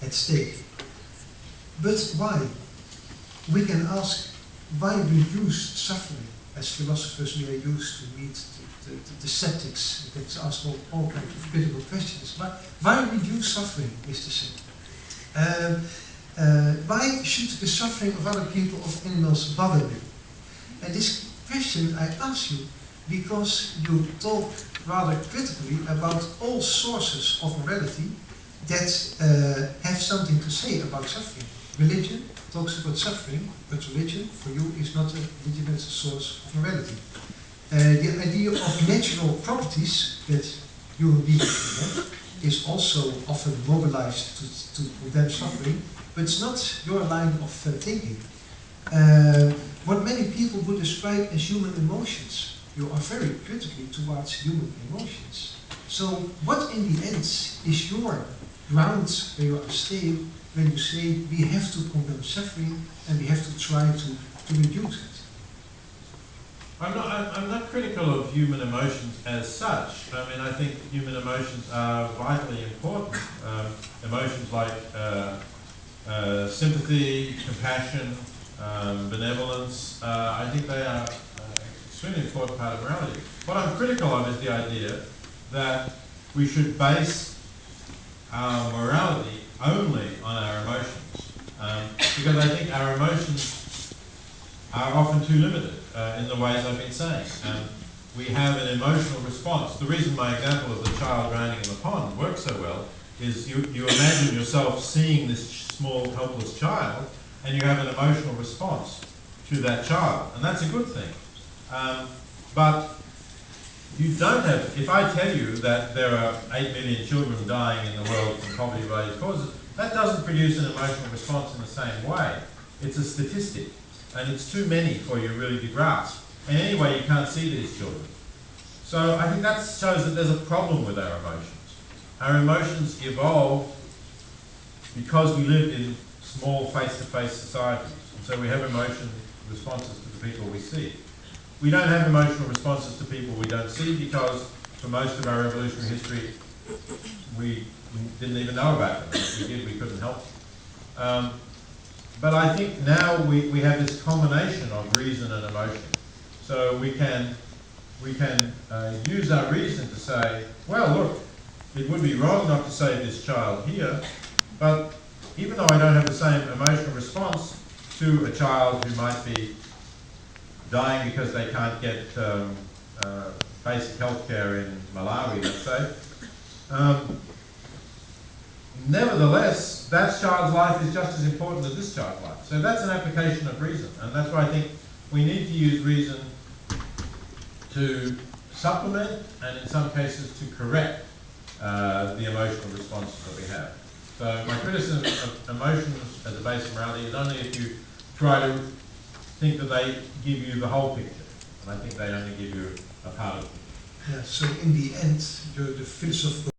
at stake. But why? We can ask, why reduce suffering? As philosophers, we are used to meet the skeptics that ask all kinds of critical questions. Why reduce suffering, Mr. Singh? Why should the suffering of other people, of animals, bother you? And this question I ask you because you talk rather critically about all sources of morality that have something to say about suffering. Religion talks about suffering, but religion for you is not a legitimate source of morality. The idea of natural properties that human beings have is also often mobilized to condemn suffering, but it's not your line of thinking. What many people would describe as human emotions, you are very critically towards human emotions. So what in the end is your ground where you are staying when you say we have to condemn suffering and we have to try to reduce it? I'm not critical of human emotions as such. I mean, I think human emotions are vitally important. Emotions like sympathy, compassion, benevolence, I think they are an extremely important part of morality. What I'm critical of is the idea that we should base our morality only on our emotions. Because I think our emotions are often too limited in the ways I've been saying. We have an emotional response. The reason my example of the child drowning in the pond works so well is you imagine yourself seeing this small helpless child and you have an emotional response to that child, and that's a good thing. But you don't have, if I tell you that there are 8 million children dying in the world from poverty-related causes, that doesn't produce an emotional response in the same way. It's a statistic, and it's too many for you really to grasp. And anyway, you can't see these children. So I think that shows that there's a problem with our emotions. Our emotions evolve because we live in small face-to-face societies. And so we have emotional responses to the people we see. We don't have emotional responses to people we don't see because for most of our evolutionary history, we didn't even know about them. If we did, we couldn't help them. But I think now we have this combination of reason and emotion. So we can use our reason to say, well, look, it would be wrong not to save this child here, but even though I don't have the same emotional response to a child who might be dying because they can't get basic health care in Malawi, let's say, nevertheless, that child's life is just as important as this child's life. So that's an application of reason, and that's why I think we need to use reason to supplement and in some cases to correct the emotional responses that we have. So my criticism of emotions as a base of morality is only if you try to think that they give you the whole picture, and I think they only give you a part of it. Yeah, so in the end, the philosophical